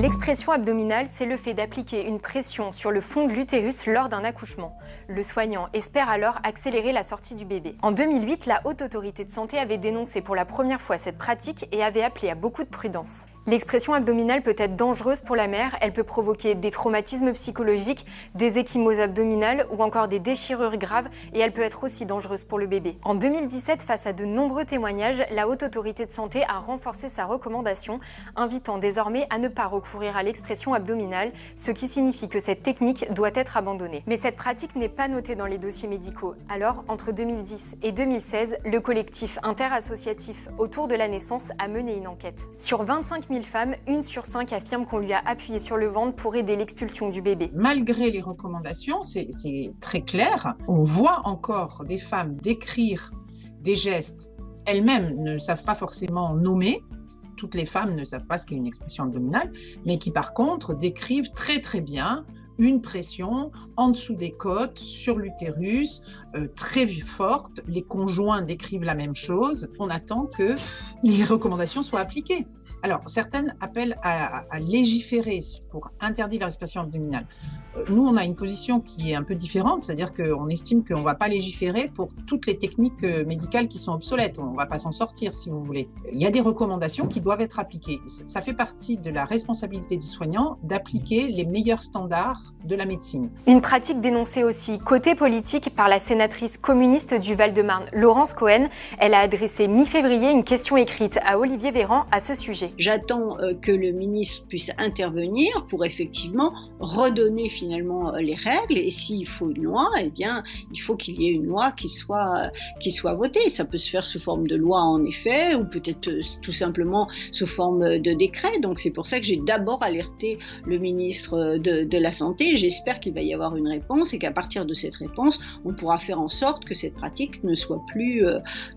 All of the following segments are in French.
L'expression abdominale, c'est le fait d'appliquer une pression sur le fond de l'utérus lors d'un accouchement. Le soignant espère alors accélérer la sortie du bébé. En 2008, la Haute Autorité de Santé avait dénoncé pour la première fois cette pratique et avait appelé à beaucoup de prudence. L'expression abdominale peut être dangereuse pour la mère, elle peut provoquer des traumatismes psychologiques, des ecchymoses abdominales ou encore des déchirures graves et elle peut être aussi dangereuse pour le bébé. En 2017, face à de nombreux témoignages, la Haute Autorité de Santé a renforcé sa recommandation, invitant désormais à ne pas recourir à l'expression abdominale, ce qui signifie que cette technique doit être abandonnée. Mais cette pratique n'est pas notée dans les dossiers médicaux. Alors, entre 2010 et 2016, le collectif interassociatif autour de la naissance a mené une enquête. Sur 25 000 femmes, 1 sur 5 affirme qu'on lui a appuyé sur le ventre pour aider l'expulsion du bébé. Malgré les recommandations, c'est très clair, on voit encore des femmes décrire des gestes, elles-mêmes ne savent pas forcément nommer, toutes les femmes ne savent pas ce qu'est une expression abdominale, mais qui par contre décrivent très très bien une pression en dessous des côtes, sur l'utérus, très forte. Les conjoints décrivent la même chose. On attend que les recommandations soient appliquées. Alors, certaines appellent à légiférer pour interdire la respiration abdominale. Nous, on a une position qui est un peu différente, c'est-à-dire qu'on estime qu'on ne va pas légiférer pour toutes les techniques médicales qui sont obsolètes. On ne va pas s'en sortir, si vous voulez. Il y a des recommandations qui doivent être appliquées. Ça fait partie de la responsabilité des soignants d'appliquer les meilleurs standards de la médecine. Une pratique dénoncée aussi côté politique par la sénatrice communiste du Val-de-Marne, Laurence Cohen. Elle a adressé mi-février une question écrite à Olivier Véran à ce sujet. J'attends que le ministre puisse intervenir pour effectivement redonner finalement les règles, et s'il faut une loi, eh bien il faut qu'il y ait une loi qui soit votée. Ça peut se faire sous forme de loi en effet, ou peut-être tout simplement sous forme de décret. Donc c'est pour ça que j'ai d'abord alerté le ministre de la Santé. J'espère qu'il va y avoir une réponse et qu'à partir de cette réponse, on pourra faire en sorte que cette pratique ne soit plus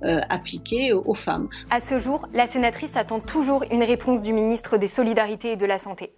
appliquée aux femmes. À ce jour, la sénatrice attend toujours une réponse du ministre des Solidarités et de la Santé.